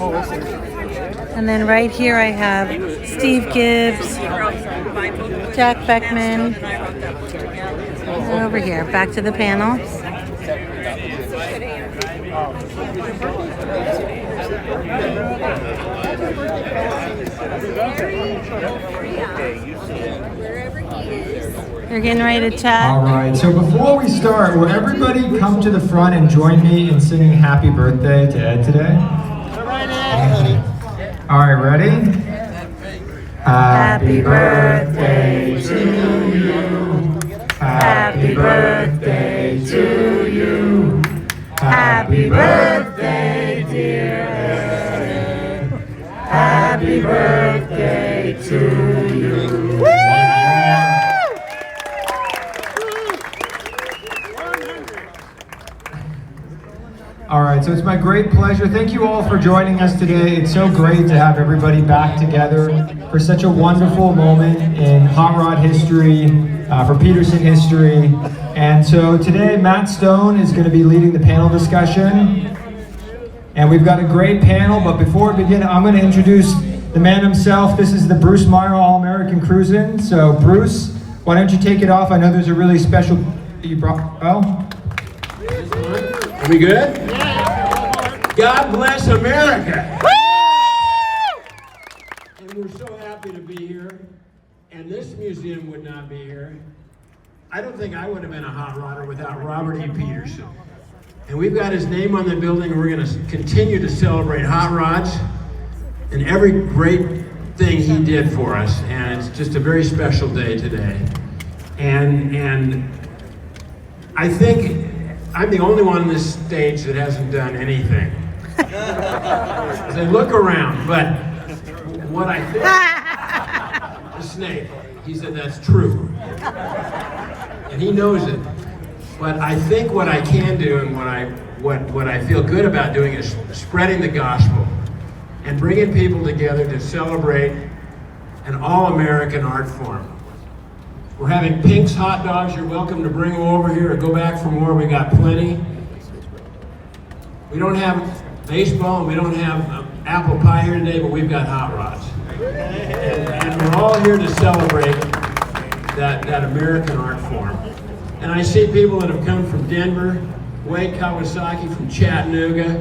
And then right here I have Steve Gibbs, Jack Beckman. And over here, back to the panel. They're getting ready to chat. All right, so before we start, will everybody come to the front and join me in singing happy birthday to Ed today? All right, ready? Happy birthday to you. Happy birthday to you. Happy birthday, dear Ed. Happy birthday to you. All right, so it's my great pleasure. Thank you all for joining us today. It's so great to have everybody back together for such a wonderful moment in hot rod history, for Petersen history. And so today, Matt Stone is going to be leading the panel discussion. And we've got a great panel, but before we begin, I'm going to introduce the man himself. This is the Bruce Meyer All-American Cruisin'. So Bruce, why don't you take it off? I know there's a really special that you brought. Oh. Are we good? God bless America! And we're so happy to be here. And this museum would not be here. I don't think I would have been a hot rodder without Robert E. Petersen. And we've got his name on the building, and we're going to continue to celebrate hot rods and every great thing he did for us. And it's just a very special day today. And I think I'm the only one on this stage that hasn't done anything. As I look around, but what I think, the snake, he said that's true. And he knows it. But I think what I can do and what I feel good about doing is spreading the gospel and bringing people together to celebrate an all-American art form. We're having Pink's hot dogs. You're welcome to bring them over here or go back for more. We got plenty. We don't have baseball and we don't have apple pie here today, but we've got hot rods. And we're all here to celebrate that American art form. And I see people that have come from Denver, Wade Kawasaki from Chattanooga.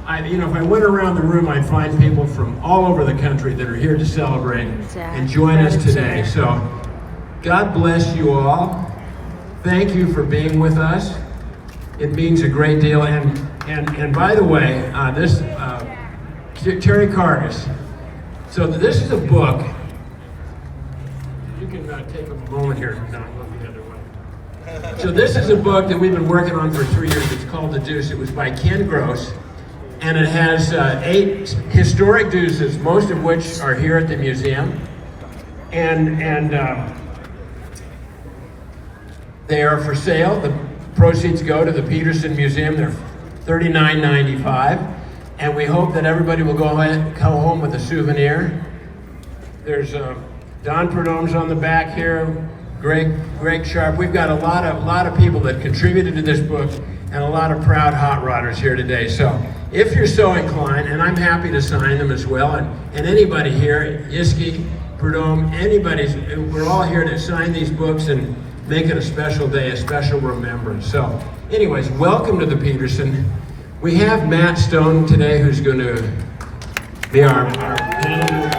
If I went around the room, I'd find people from all over the country that are here to celebrate and join us today. So God bless you all. Thank you for being with us. It means a great deal. And by the way, this Terry Cargus. So this is a book. You can take a moment here. No, look the other way. So this is a book that we've been working on for 3 years. It's called The Deuce. It was by Ken Gross. And it has 8 historic deuces, most of which are here at the museum. And they are for sale. The proceeds go to the Petersen Museum. They're $39.95. And we hope that everybody will go home with a souvenir. There's Don Perdome's on the back here, Greg Sharp. We've got a lot of people that contributed to this book and a lot of proud hot rodders here today. So if you're so inclined, and I'm happy to sign them as well, and anybody here, Isky, Perdome, we're all here to sign these books and make it a special day, a special remembrance. So anyways, welcome to the Petersen. We have Matt Stone today, who's going to be our panel.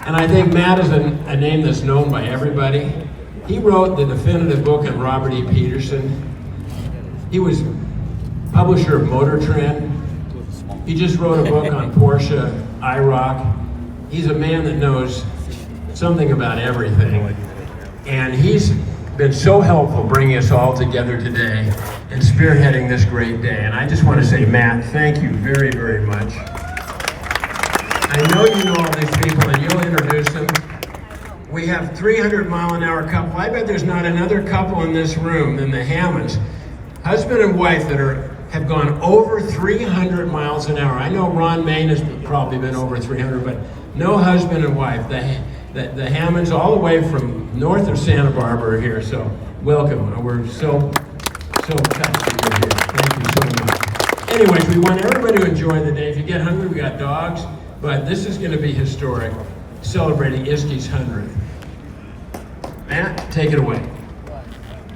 And I think Matt is a name that's known by everybody. He wrote the definitive book on Robert E. Petersen. He was publisher of Motor Trend. He just wrote a book on Porsche IROC. He's a man that knows something about everything. And he's been so helpful bringing us all together today and spearheading this great day. And I just want to say, Matt, thank you very, very much. I know you know all these people and you'll introduce them. We have 300-mile-an-hour couple. I bet there's not another couple in this room than the Hammonds. Husband and wife that have gone over 300 miles an hour. I know Ron Main has probably been over 300, but no husband and wife. The Hammonds all the way from north of Santa Barbara are here, so welcome. We're so touched that you're here. Thank you so much. Anyways, we want everybody to enjoy the day. If you get hungry, we got dogs, but this is going to be historic, celebrating Isky's 100th. Matt, take it away.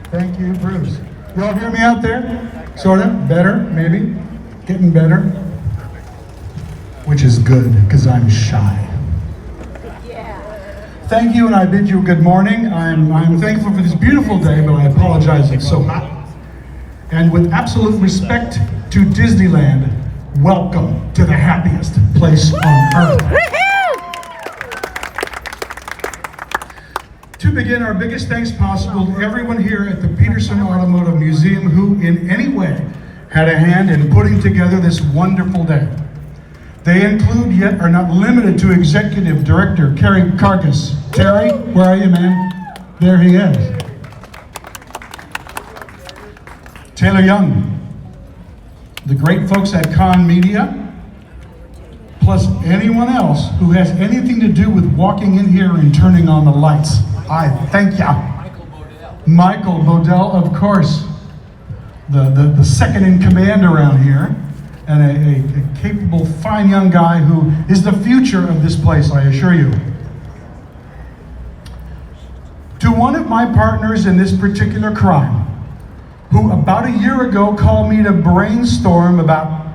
Thank you, Bruce. You all hear me out there? Sort of? Better? Maybe? Getting better? Which is good, because I'm shy. Thank you, and I bid you good morning. I'm thankful for this beautiful day, but I apologize it's so hot. And with absolute respect to Disneyland, welcome to the happiest place on earth. To begin, our biggest thanks possible to everyone here at the Petersen Automobile Museum who in any way had a hand in putting together this wonderful day. They include, yet are not limited to, Executive Director Kerry Carcass. Terry, where are you, man? There he is. Taylor Young, the great folks at Con Media, plus anyone else who has anything to do with walking in here and turning on the lights. I thank ya. Michael Bodell, of course, the second in command around here, and a capable, fine young guy who is the future of this place, I assure you. To one of my partners in this particular crime, who about a year ago called me to brainstorm about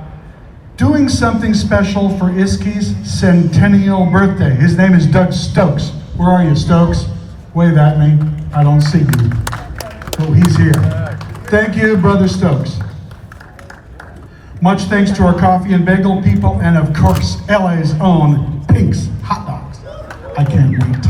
doing something special for Isky's centennial birthday. His name is Doug Stokes. Where are you, Stokes? Wave at me. I don't see you. Oh, he's here. Thank you, Brother Stokes. Much thanks to our coffee and bagel people, and of course, LA's own Pink's Hot Dogs. I can't wait.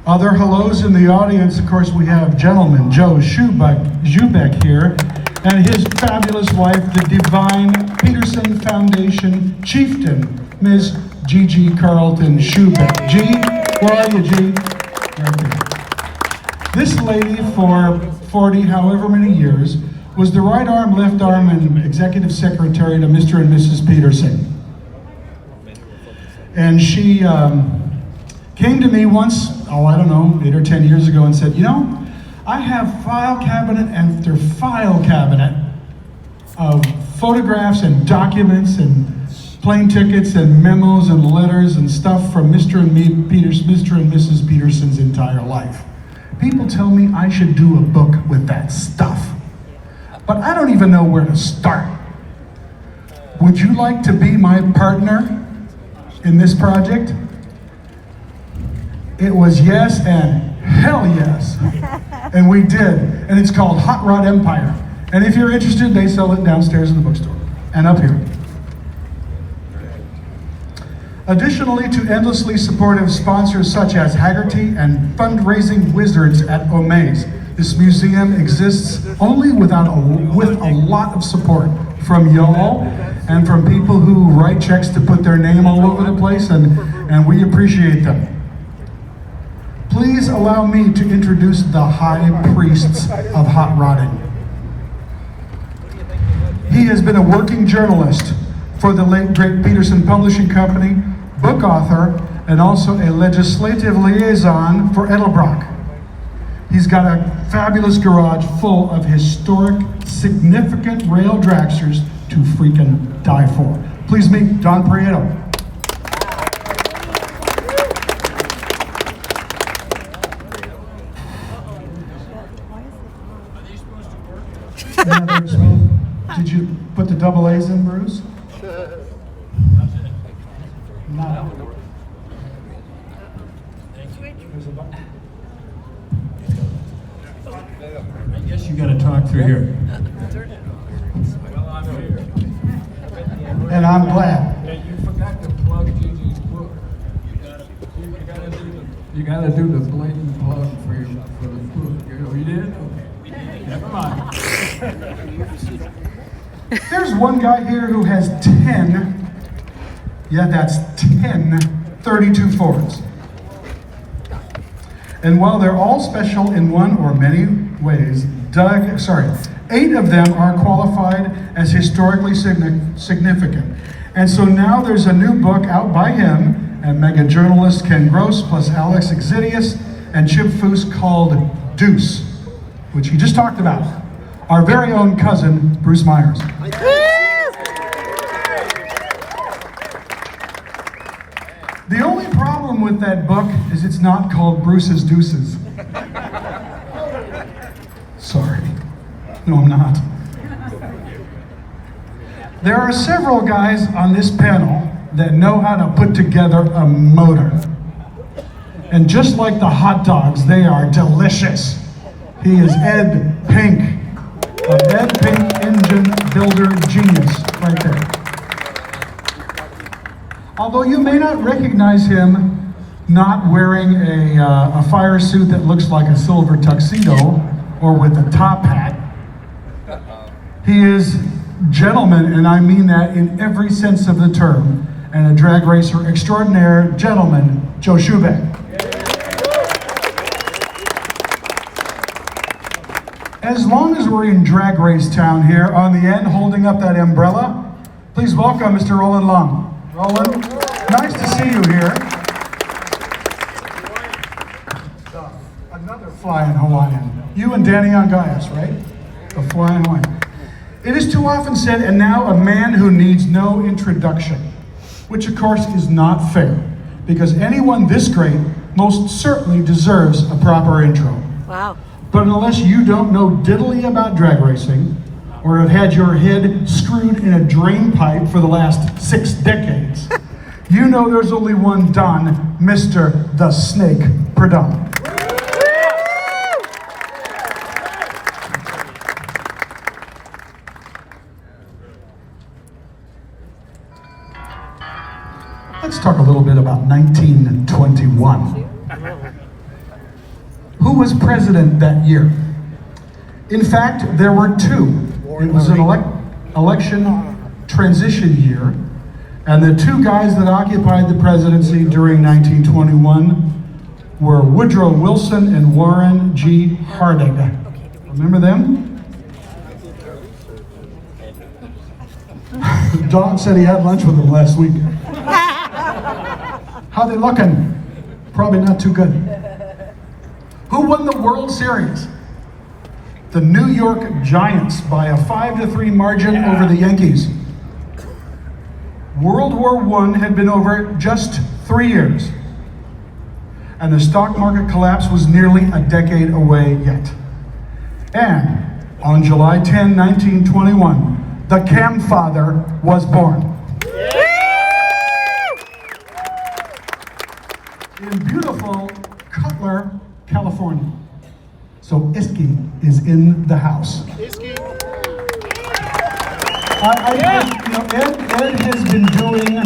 Other hellos in the audience, of course, we have gentleman Joe Zubek here, and his fabulous wife, the Divine Petersen Foundation chieftain, Ms. Gigi Carlton Schubeck. G, where are you, G? Right there. This lady, for 40, however many years, was the right arm, left arm, and executive secretary to Mr. and Mrs. Petersen. And she came to me once, I don't know, 8 or 10 years ago and said, you know, I have file cabinet after file cabinet of photographs and documents and plane tickets and memos and letters and stuff from Mr. and Mrs. Petersen's entire life. People tell me I should do a book with that stuff, but I don't even know where to start. Would you like to be my partner in this project? It was yes and hell yes. And we did. And it's called Hot Rod Empire. And if you're interested, they sell it downstairs in the bookstore and up here. Additionally, to endlessly supportive sponsors such as Haggerty and fundraising wizards at Omaze, this museum exists only with a lot of support from y'all and from people who write checks to put their name all over the place, and we appreciate them. Please allow me to introduce the high priests of hot rodding. He has been a working journalist for the late great Petersen Publishing Company, book author, and also a legislative liaison for Edelbrock. He's got a fabulous garage full of historic, significant rail dragsters to freaking die for. Please meet Don Prieto. Did you put the double A's in, Bruce? No. There's a button. I guess you gotta talk through here. And I'm glad. You forgot to plug Gigi's book. You gotta do the blatant plug for the book. You did? Okay. Never mind. There's one guy here who has 10, yeah, that's 10 32 Fords. And while they're all special in one or many ways, 8 of them are qualified as historically significant. And so now there's a new book out by him and mega journalist Ken Gross plus Alex Exidius and Chip Foose called Deuce, which he just talked about. our very own cousin, Bruce Myers. The only problem with that book is it's not called Bruce's Deuces. Sorry. No, I'm not. There are several guys on this panel that know how to put together a motor. And just like the hot dogs, they are delicious. He is Ed Pink, a Ed Pink engine builder genius right there. Although you may not recognize him not wearing a fire suit that looks like a silver tuxedo or with a top hat, he is gentleman, and I mean that in every sense of the term, and a drag racer extraordinaire, gentleman, Joe Schubeck. As long as we're in drag race town here, on the end, holding up that umbrella, please welcome Mr. Roland Long. Roland, nice to see you here. Another flying Hawaiian. You and Danny Angayas, right? The flying Hawaiian. It is too often said, and now a man who needs no introduction, which of course is not fair, because anyone this great most certainly deserves a proper intro. Wow. But unless you don't know diddly about drag racing, or have had your head screwed in a drain pipe for the last 6 decades, you know there's only one Don, Mr. The Snake Perdon. Let's talk a little bit about 1921. Who was president that year? In fact, there were 2. It was an election transition year, and the 2 guys that occupied the presidency during 1921 were Woodrow Wilson and Warren G. Harding. Remember them? Don said he had lunch with them last week. How they looking? Probably not too good. Who won the World Series? The New York Giants by a 5-3 margin over the Yankees. World War I had been over just 3 years, and the stock market collapse was nearly a decade away yet. And on July 10, 1921, the CamFather was born. In beautiful Cutler, California. So Isky is in the house. Ed has been doing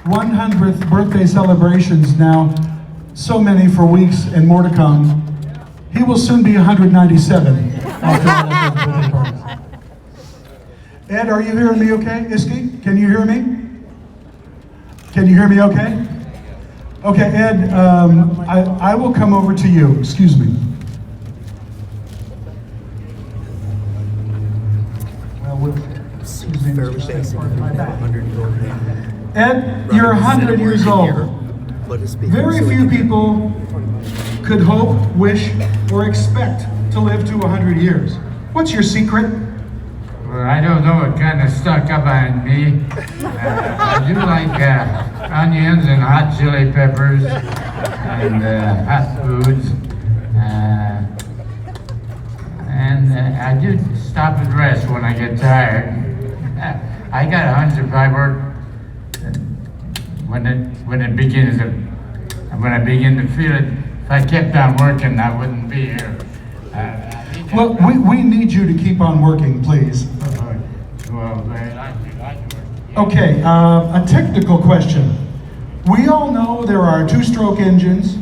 100th birthday celebrations now, so many for weeks and more to come. He will soon be 197 after all of those birthday parties. Ed, are you hearing me okay? Isky, can you hear me? Can you hear me okay? Okay, Ed, I will come over to you. Excuse me. Fairly basic. Ed, you're 100 years old. Very few people could hope, wish, or expect to live to 100 years. What's your secret? Well, I don't know. It kind of stuck up on me. I do like onions and hot chili peppers and hot foods. And I do stop and rest when I get tired. I got a hunch if I work when I begin to feel it. If I kept on working, I wouldn't be here. Well, we need you to keep on working, please. Well, very likely. Okay, a technical question. We all know there are 2-stroke engines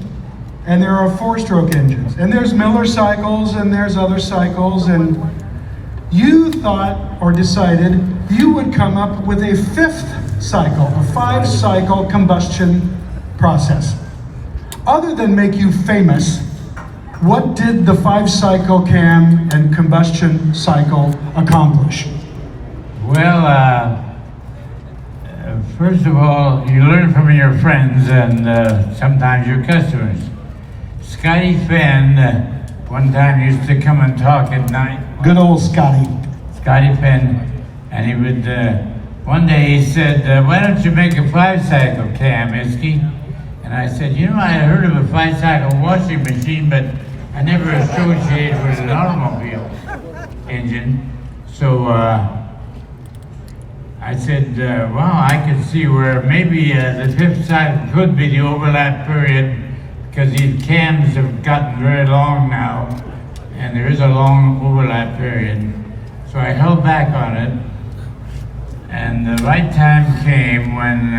and there are 4-stroke engines, and there's Miller cycles and there's other cycles, and you thought or decided you would come up with a 5th cycle, a 5-cycle combustion process. Other than make you famous, what did the 5-cycle cam and combustion cycle accomplish? Well, first of all, you learn from your friends and sometimes your customers. Scotty Fenn one time used to come and talk at night Good old Scotty. Scotty Penn, and he would, one day he said, why don't you make a 5-cycle cam, Isky? And I said, you know, I heard of a 5-cycle washing machine, but I never associated with an automobile engine. So I said, wow, I can see where maybe the 5th cycle could be the overlap period, because these cams have gotten very long now, and there is a long overlap period. So I held back on it, and the right time came when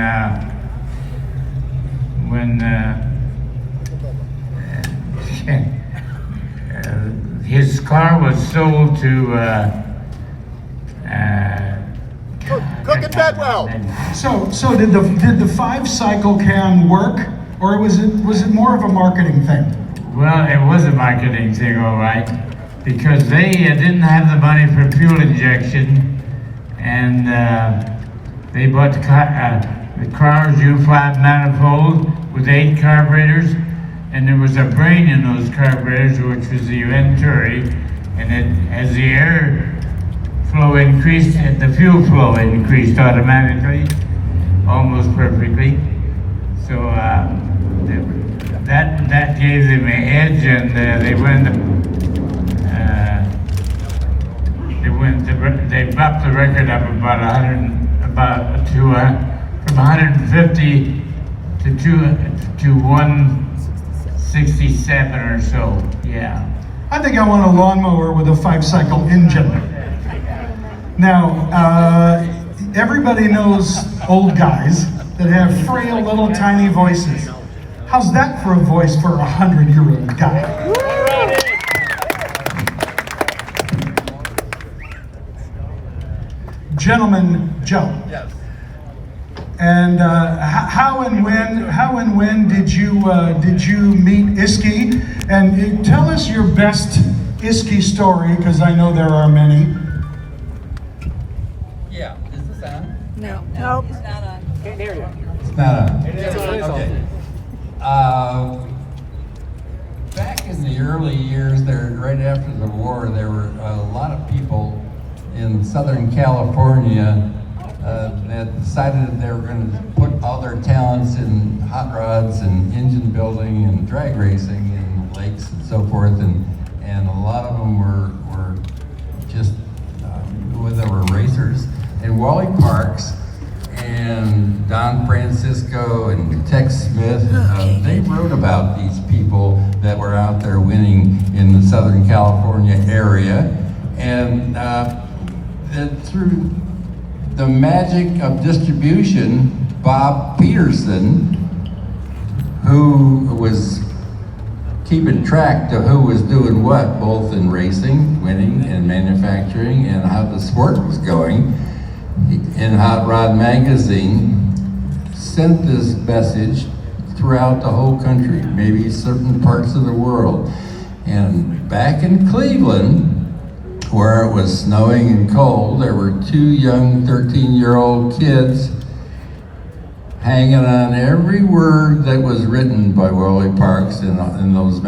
his car was sold to Cook and Bedwell. So did the 5-cycle cam work, or was it more of a marketing thing? Well, it was a marketing thing, all right, because they didn't have the money for fuel injection, and they bought the Crowers U5 manifold with 8 carburetors, and there was a brain in those carburetors, which was the Venturi, and as the air flow increased, the fuel flow increased automatically, almost perfectly. So that gave them an edge, and they bumped the record up from 150 to 167 or so. Yeah. I think I want a lawnmower with a 5-cycle engine. Now, everybody knows old guys that have frail little tiny voices. How's that for a voice for a 100-year-old guy? Gentleman Joe. Yes. And how and when did you meet Isky? And tell us your best Isky story, because I know there are many. Yeah, is this on? No. Nope. It's not on. It's not on. Okay. Back in the early years, there, right after the war, there were a lot of people in Southern California that decided they were going to put all their talents in hot rods and engine building and drag racing and lakes and so forth, and a lot of them were just they were racers. And Wally Parks and Don Francisco and Tex Smith, they wrote about these people that were out there winning in the Southern California area, and through the magic of distribution, Bob Petersen, who was keeping track to who was doing what, both in racing, winning, and manufacturing, and how the sport was going, in Hot Rod Magazine, sent this message throughout the whole country, maybe certain parts of the world. And back in Cleveland, where it was snowing and cold, there were 2 young 13-year-old kids hanging on every word that was written by Wally Parks in those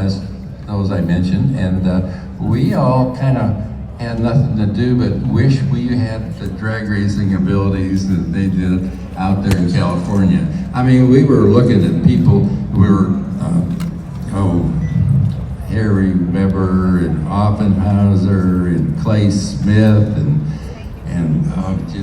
I mentioned, and we all kind of had nothing to do but wish we had the drag racing abilities that they did out there in California. I mean, we were looking at people who were, Harry Weber and Offenhauser and Clay Smith and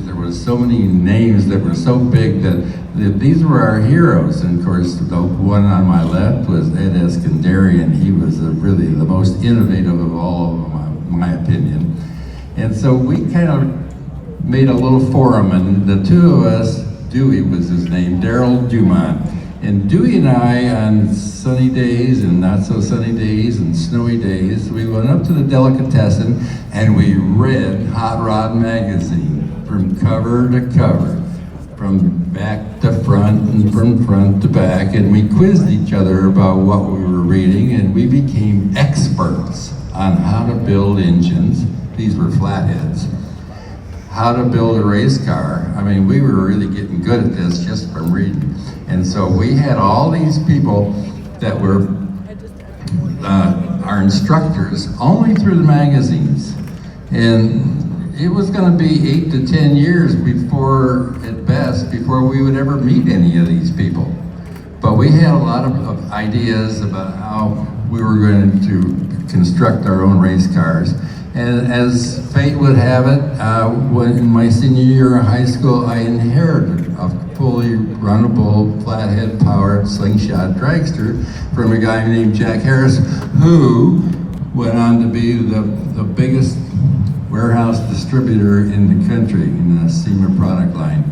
there was so many names that were so big that these were our heroes. And of course, the one on my left was Ed Iscandarian. He was really the most innovative of all of them, in my opinion. And so we kind of made a little forum, and the 2 of us, Dewey was his name, Daryl Dumont. And Dewey and I, on sunny days and not so sunny days and snowy days, we went up to the Delicatessen and we read Hot Rod Magazine from cover to cover, from back to front and from front to back, and we quizzed each other about what we were reading, and we became experts on how to build engines. These were flatheads. How to build a race car. I mean, we were really getting good at this just from reading. And so we had all these people that were our instructors only through the magazines. And it was going to be 8 to 10 years before, at best, before we would ever meet any of these people. But we had a lot of ideas about how we were going to construct our own race cars. And as fate would have it, when in my senior year of high school, I inherited a fully runnable, flathead powered slingshot dragster from a guy named Jack Harris, who went on to be the biggest warehouse distributor in the country in the SEMA product line.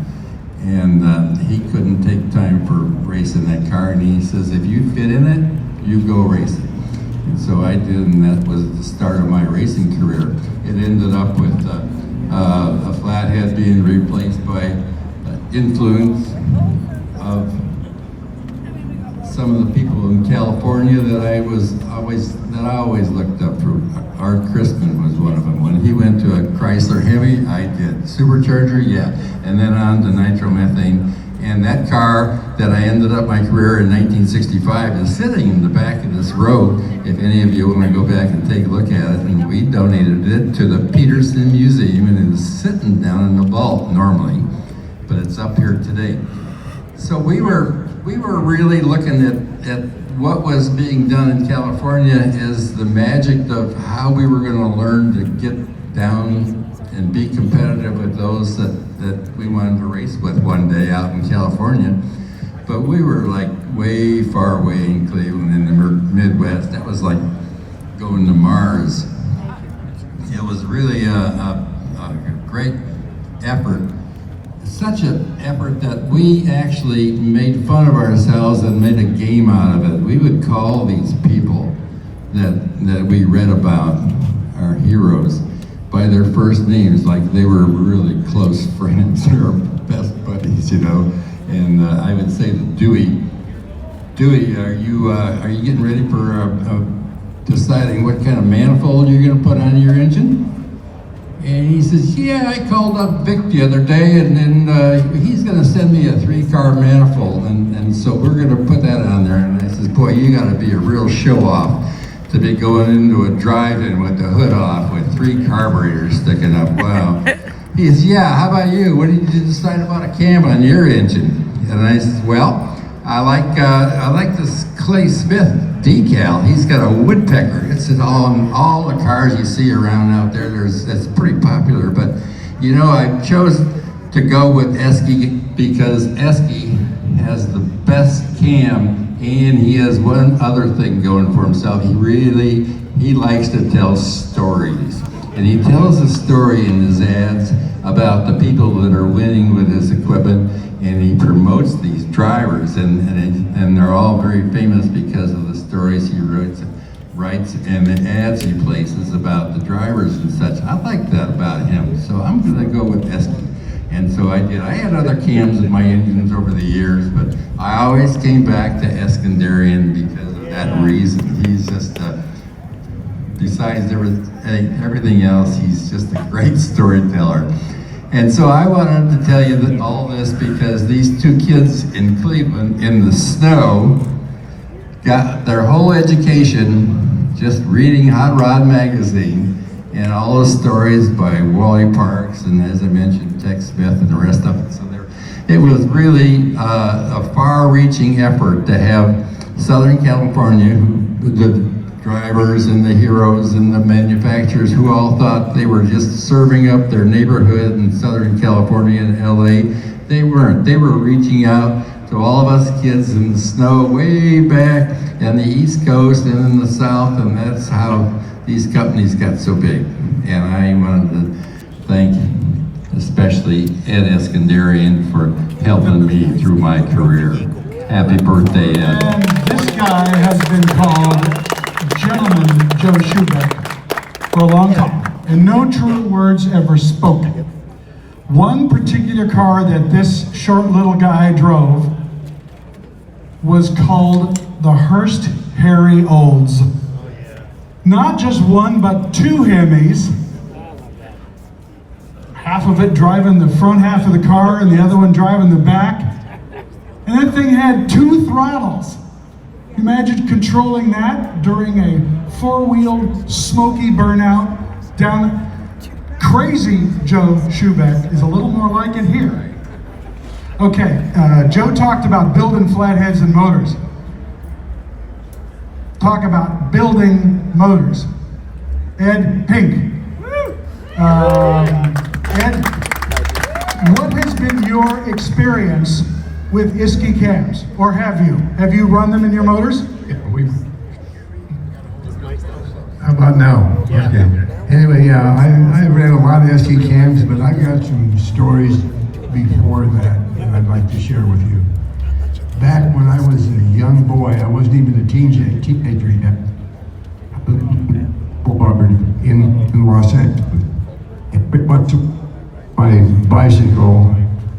And he couldn't take time for racing that car, and he says, if you fit in it, you go race it. And so I did, and that was the start of my racing career. It ended up with a flathead being replaced by influence of some of the people in California that I always looked up to. Art Crispin was one of them. When he went to a Chrysler Hemi, I did. Supercharger, yeah. And then on to nitromethane. And that car that I ended up my career in 1965 is sitting in the back of this road. If any of you want to go back and take a look at it, and we donated it to the Petersen Museum, and it is sitting down in the vault normally, but it's up here today. So we were really looking at what was being done in California is the magic of how we were going to learn to get down and be competitive with those that we wanted to race with one day out in California. But we were like way far away in Cleveland in the Midwest. That was like going to Mars. It was really a great effort. Such an effort that we actually made fun of ourselves and made a game out of it. We would call these people that we read about, our heroes, by their first names, like they were really close friends or best buddies, you know. And I would say to Dewey, are you getting ready for deciding what kind of manifold you're going to put on your engine? And he says, yeah, I called up Vic the other day, and then he's going to send me a 3-car manifold, and so we're going to put that on there. And I says, boy, you got to be a real show-off to be going into a drive-in with the hood off with 3 carburetors sticking up. Wow. He says, yeah, how about you? What did you decide about a cam on your engine? And I says, well, I like this Clay Smith decal. He's got a woodpecker. It's in all the cars you see around out there. That's pretty popular. But you know, I chose to go with Isky because Isky has the best cam, and he has one other thing going for himself. He likes to tell stories, and he tells a story in his ads about the people that are winning with his equipment, and he promotes these drivers, and they're all very famous because of the stories he writes and the ads he places about the drivers and such. I like that about him, so I'm going to go with Isky. And so I did. I had other cams in my engines over the years, but I always came back to Iscandarian because of that reason. He's just, besides everything else, he's just a great storyteller. And so I wanted to tell you that all this because these 2 kids in Cleveland in the snow got their whole education just reading Hot Rod magazine and all the stories by Wally Parks and, as I mentioned, Tex Smith and the rest of it. So it was really a far-reaching effort to have Southern California, the drivers and the heroes and the manufacturers who all thought they were just serving up their neighborhood in Southern California and LA. They weren't. They were reaching out to all of us kids in the snow way back on the East Coast and in the South, and that's how these companies got so big. And I wanted to thank especially Ed Iscandarian for helping me through my career. Happy birthday, Ed. And this guy has been called Gentleman Joe Schubeck for a long time, and no true words ever spoken. One particular car that this short little guy drove was called the Hearst Harry Olds. Not just one, but 2 Hemis. Half of it driving the front half of the car and the other one driving the back. And that thing had 2 throttles. Imagine controlling that during a 4-wheel smoky burnout down. Crazy Joe Schubeck is a little more like it here. Okay, Joe talked about building flatheads and motors. Talk about building motors. Ed Pink. Ed, what has been your experience with Isky cams? Or have you? Have you run them in your motors? Yeah, how about now? Yeah. Okay. Anyway, I read a lot of Isky cams, but I got some stories before that I'd like to share with you. Back when I was a young boy, I wasn't even a teenager yet, in Los Angeles. Went to my bicycle,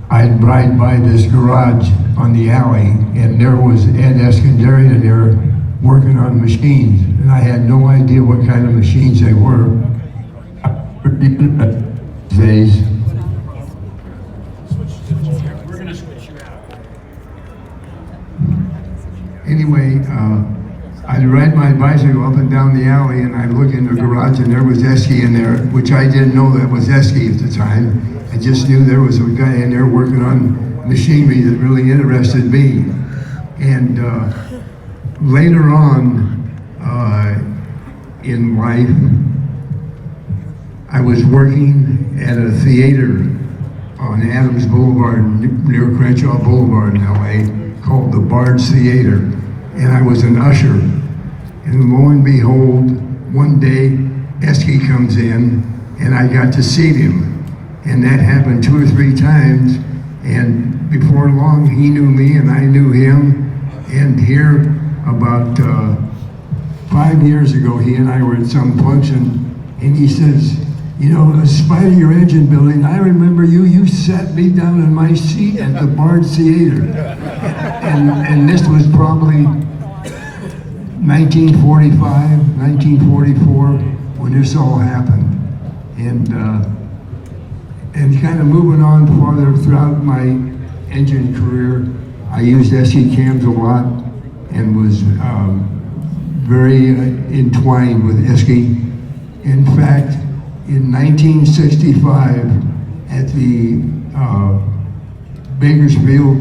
I'd ride by this garage on the alley, and there was Ed Iscandarian there working on machines, and I had no idea what kind of machines they were. Days. We're going to switch you out. Anyway, I'd ride my bicycle up and down the alley, and I'd look in the garage, and there was Isky in there, which I didn't know that was Isky at the time. I just knew there was a guy in there working on machinery that really interested me. And later on in life, I was working at a theater on Adams Boulevard, near Crenshaw Boulevard in LA, called the Bard's Theater, and I was an usher. And lo and behold, one day, Isky comes in, and I got to see him. And that happened 2 or 3 times, and before long, he knew me and I knew him. And here, about 5 years ago, he and I were at some function, and he says, you know, in spite of your engine building, I remember you sat me down in my seat at the Bard's Theater. And this was probably 1945, 1944, when this all happened. And kind of moving on farther throughout my engine career, I used Isky cams a lot and was very entwined with Isky. In fact, in 1965, at the Bakersfield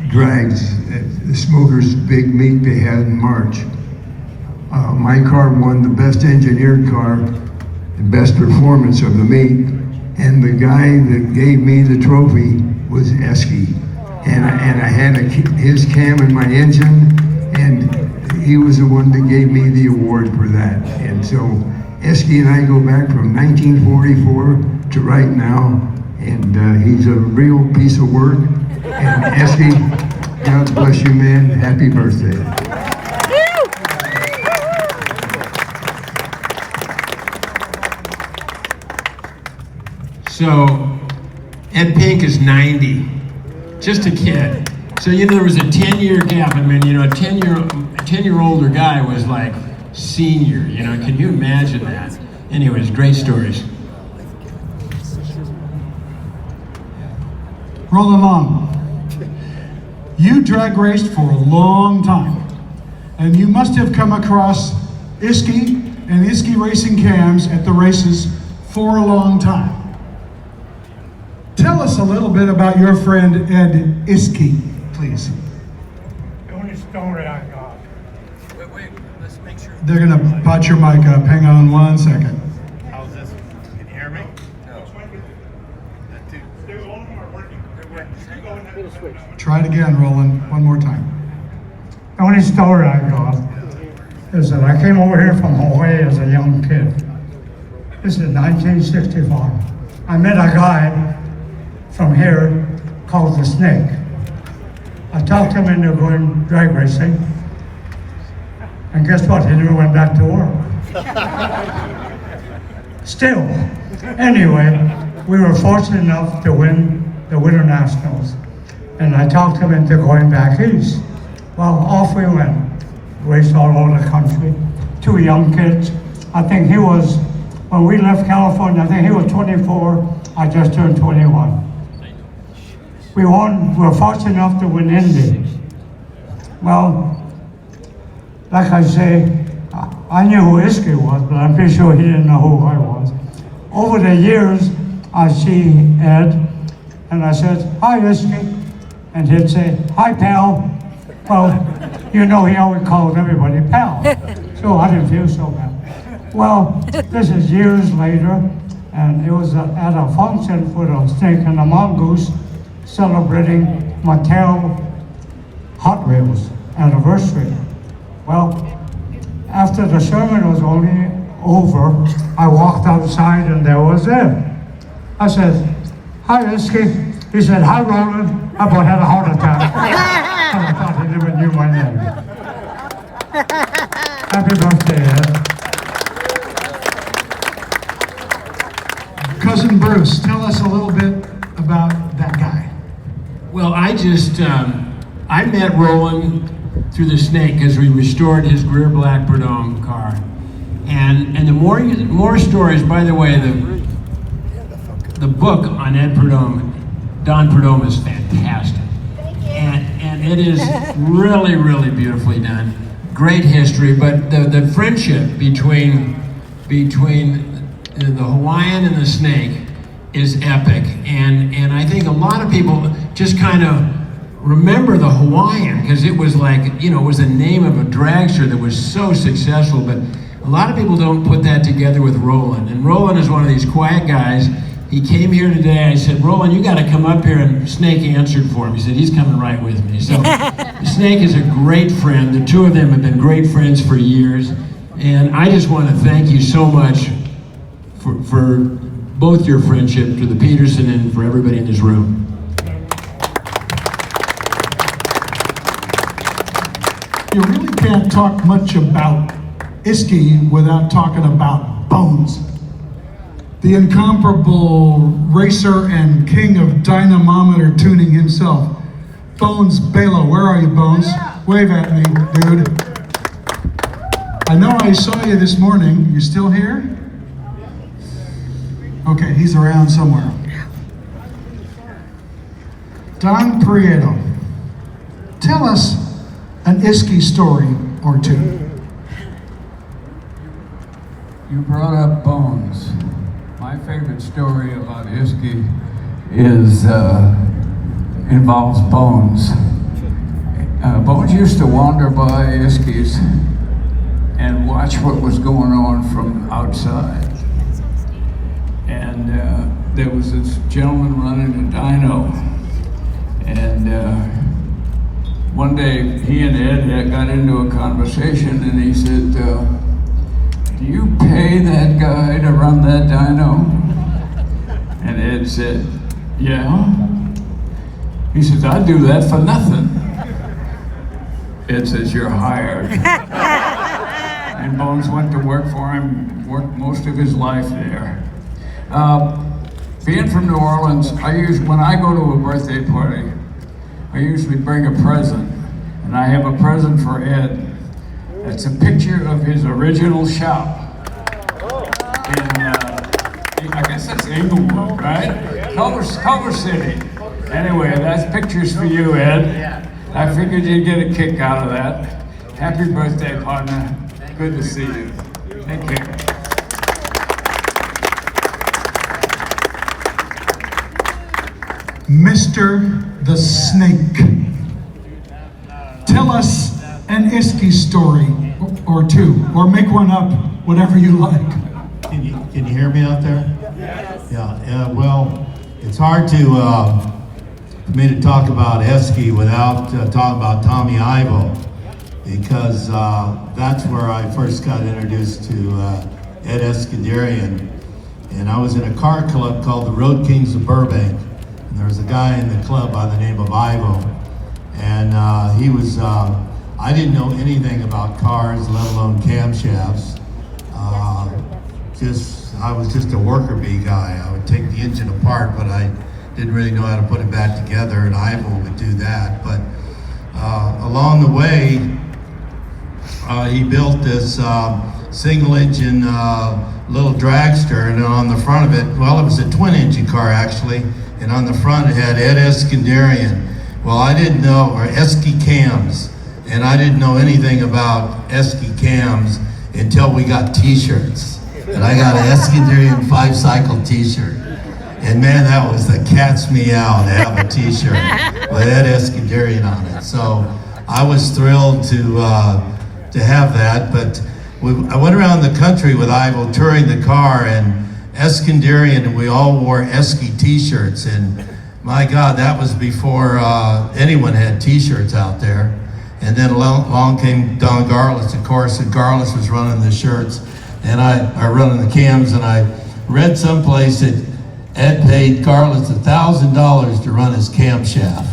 Drags, the smokers' big meet they had in March, my car won the best engineered car, the best performance of the meet, and the guy that gave me the trophy was Isky. And I had his cam in my engine, and he was the one that gave me the award for that. And so Isky and I go back from 1944 to right now, and he's a real piece of work. And Isky, God bless you, man. Happy birthday. So, Ed Pink is 90, just a kid. So, you know, there was a 10-year gap. I mean, you know, a 10-year older guy was like senior, you know, can you imagine that? Anyways, great stories. Roll along. You drag raced for a long time, and you must have come across Isky and Isky racing cams at the races for a long time. Tell us a little bit about your friend Ed Isky, please. The only story I got. Wait, let's make sure. They're gonna pot your mic up. Hang on 1 second. How's this? Can you hear me? No. That too. All of them are working. They're working. Try it again, Roland, one more time. The only story I got is that I came over here from Hawaii as a young kid. This is 1965. I met a guy from here called the Snake. I talked him into going drag racing, and guess what? He never went back to work. Still, anyway, we were fortunate enough to win the Winter Nationals, and I talked him into going back east. Well, off we went, raced all over the country. 2 young kids. I think he was, when we left California, I think he was 24, I just turned 21. We were fortunate enough to win Indy. Well, like I say, I knew who Isky was, but I'm pretty sure he didn't know who I was. over the years, I see Ed, and I said, "Hi, Isky," and he'd say, "Hi, pal." Well, you know, he always called everybody pal, so I didn't feel so bad. Well, this is years later, and it was at a function for the Snake and the Mongoose, celebrating Mattel Hot Wheels anniversary. Well, after the sermon was only over, I walked outside and there was Ed. I said, "Hi, Isky." He said, "Hi, Roland." I about had a heart attack. And I thought he never knew my name. Happy birthday, Ed. Cousin Bruce, tell us a little bit about that guy. Well, I met Roland through the Snake as we restored his Greer Black Prudhomme car. And the more stories, by the way, the book on Ed Prudhomme, Don Prudhomme, is fantastic. And it is really, really beautifully done. Great history, but the friendship between the Hawaiian and the Snake is epic. And I think a lot of people just kind of remember the Hawaiian because it was like, it was the name of a dragster that was so successful, but a lot of people don't put that together with Roland. And Roland is one of these quiet guys. He came here today. I said, "Roland, you got to come up here," and Snake answered for him. He said, "He's coming right with me." So Snake is a great friend. The two of them have been great friends for years. And I just want to thank you so much for both your friendship, to the Petersen and for everybody in this room. You really can't talk much about Isky without talking about Bones. The incomparable racer and king of dynamometer tuning himself. Bones Balo, where are you, Bones? Wave at me, dude. I know I saw you this morning. You still here? Okay, he's around somewhere. Don Prieto, tell us an Isky story or two. You brought up Bones. My favorite story about Isky involves Bones. Bones used to wander by Isky's and watch what was going on from outside. And there was this gentleman running a dyno, and one day he and Ed got into a conversation, and he said, "Do you pay that guy to run that dyno?" And Ed said, "Yeah." He says, "I do that for nothing." Ed says, "You're hired." And Bones went to work for him, worked most of his life there. Being from New Orleans, when I go to a birthday party, I usually bring a present, and I have a present for Ed. It's a picture of his original shop. I guess that's Inglewood, right? Culver City. Anyway, that's pictures for you, Ed. I figured you'd get a kick out of that. Happy birthday, partner. Good to see you. Take care. Mr. the Snake, tell us an Isky story or two, or make one up, whatever you like. Can you hear me out there? Yes. Yeah. Well, it's hard for me to talk about Isky without talking about Tommy Ivo, because that's where I first got introduced to Ed Iscandarian, and I was in a car club called the Road Kings of Burbank. And there was a guy in the club by the name of Ivo, and he was, I didn't know anything about cars, let alone camshafts. I was just a worker bee guy. I would take the engine apart, but I didn't really know how to put it back together, and Ivo would do that. But along the way, he built this single engine little dragster, and on the front of it, well, it was a twin engine car actually, and on the front it had Ed Iscandarian. Well, I didn't know, or Isky cams, and I didn't know anything about Isky cams until we got t-shirts. and I got an Iscandarian 5-cycle t-shirt. And man, that was the cat's meow to have a t-shirt with Ed Iscandarian on it. So I was thrilled to have that, but I went around the country with Ivo touring the car, and Iscandarian, and we all wore Esky t-shirts, and my God, that was before anyone had t-shirts out there. And then along came Don Garlis, of course, and Garlis was running the shirts, and I running the cams, and I read someplace that Ed paid Garlis $1,000 to run his camshaft.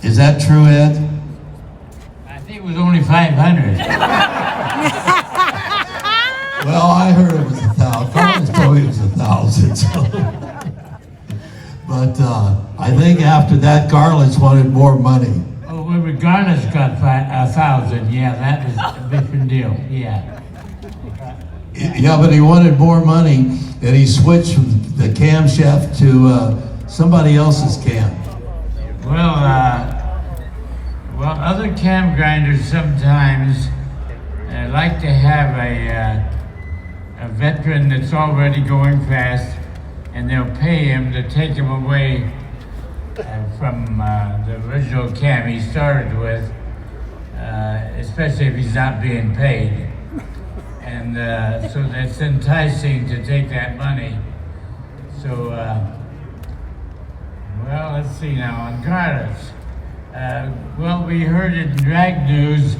Is that true, Ed? I think it was only 500. Well, I heard it was 1,000. Garlis told me it was 1,000. So. But I think after that, Garlis wanted more money. Oh, well, Garlis got 1,000. Yeah, that was a different deal. Yeah. Yeah, but he wanted more money, and he switched from the camshaft to somebody else's cam. Well, other cam grinders sometimes like to have a veteran that's already going fast, and they'll pay him to take him away from the original cam he started with, especially if he's not being paid. And so that's enticing to take that money. So, well, let's see now, on Garlis. Well, we heard in drag news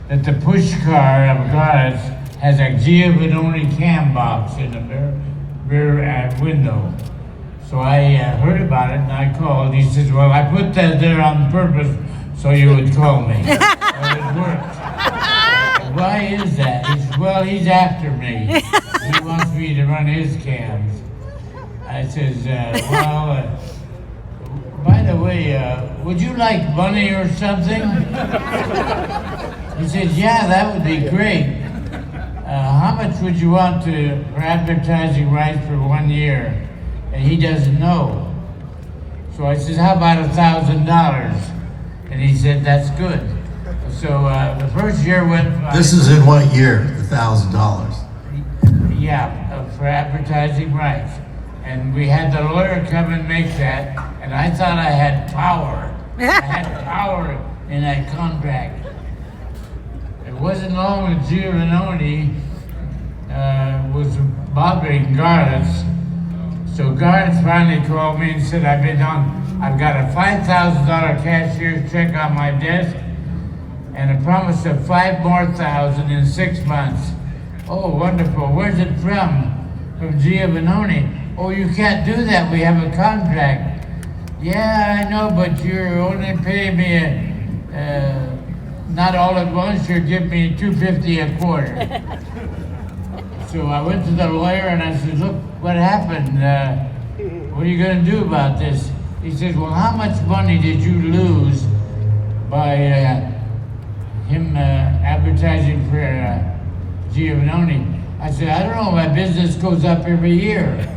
that the push car of Garlis has a Giovanni cam box in the rear window. So I heard about it and I called. He says, well, I put that there on purpose so you would call me. Well, it worked. Why is that? He says, well, he's after me. He wants me to run his cams. I says, well, by the way, would you like money or something? He says, yeah, that would be great. How much would you want for advertising rights for 1 year? And he doesn't know. So I said, how about $1,000? And he said, that's good. So the first year went... This is in what year, $1,000? Yeah, for advertising rights. And we had the lawyer come and make that, and I thought I had power. I had power in that contract. It wasn't long that Giovanni was bothering Garlis. So Garlis finally called me and said, I've got a $5,000 cashier's check on my desk and a promise of $5,000 more in 6 months. Oh, wonderful. Where's it from? From Giovanni. Oh, you can't do that. We have a contract. Yeah, I know, but you're only paying me not all at once. You're giving me $250 a quarter. So I went to the lawyer and I said, look, what happened? What are you going to do about this? He said, well, how much money did you lose by him advertising for Giovanni? I said, I don't know, my business goes up every year.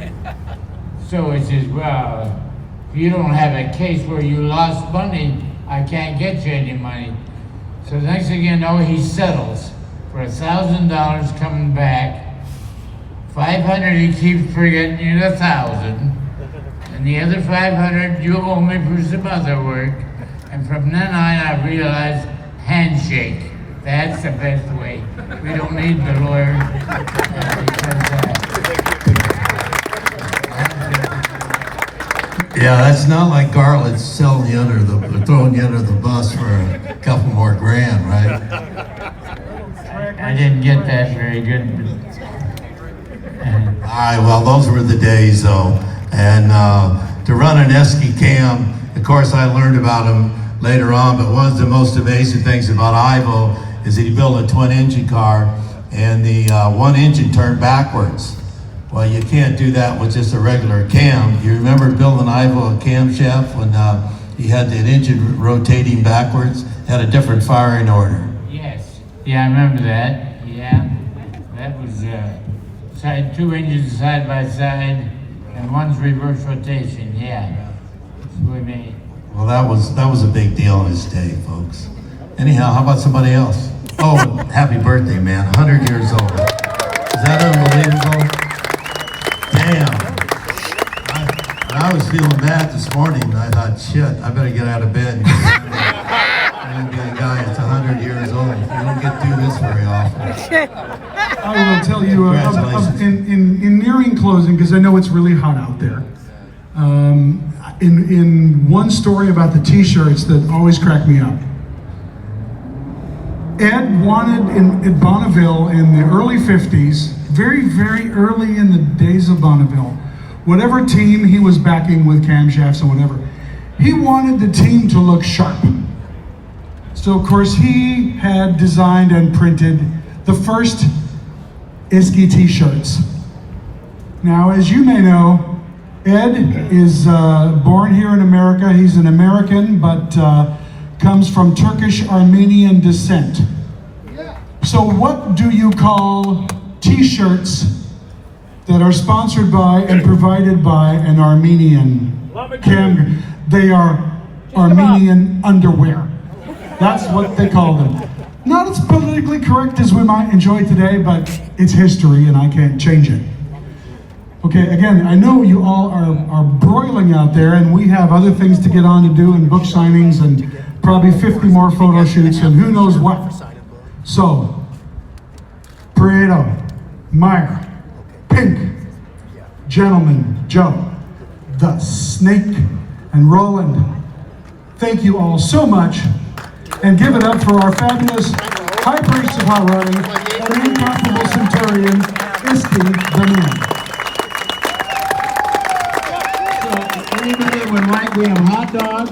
So he says, well, if you don't have a case where you lost money, I can't get you any money. So the next thing you know, he settles for $1,000 coming back. $500 he keeps forgetting you $1,000, and the other $500 you owe me for some other work. And from then on, I realized handshake. That's the best way. We don't need the lawyer Yeah, that's not like Garlis selling you throwing you under the bus for a couple more grand, right? I didn't get that very good. All right, well, those were the days, though. And to run an Esky cam, of course, I learned about him later on, but one of the most amazing things about Ivo is that he built a twin-engine car, and the one engine turned backwards. Well, you can't do that with just a regular cam. You remember building Ivo a camshaft when he had that engine rotating backwards, had a different firing order? Yes. Yeah, I remember that. Yeah. That was... two engines side by side, and one's reverse rotation. Yeah, that's what we made. Well, that was a big deal in his day, folks. Anyhow, how about somebody else? Oh, happy birthday, man! 100 years old. Is that unbelievable? Damn. I was feeling bad this morning. I thought, shit, I better get out of bed. I'm going to be a guy that's 100 years old. You don't get to do this very often. I will tell you, in nearing closing, because I know it's really hot out there, in one story about the t-shirts that always cracked me up. Ed wanted in Bonneville in the early 50s, very, very early in the days of Bonneville, whatever team he was backing with camshafts and whatever, he wanted the team to look sharp. So of course he had designed and printed the first Isky t-shirts. Now, as you may know, Ed is born here in America. He's an American, but comes from Turkish-Armenian descent. So what do you call t-shirts that are sponsored by and provided by an Armenian cam? They are Armenian underwear. That's what they call them. Not as politically correct as we might enjoy today, but it's history and I can't change it. Okay, again, I know you all are broiling out there and we have other things to get on to do and book signings and probably 50 more photo shoots and who knows what. So, Prieto, Meyer, Pink, Gentleman, Joe, The Snake, and Roland, thank you all so much. And give it up for our fabulous high priest of hot rodding and an incomparable centurion, Isky the So anybody that would like, we have hot dogs.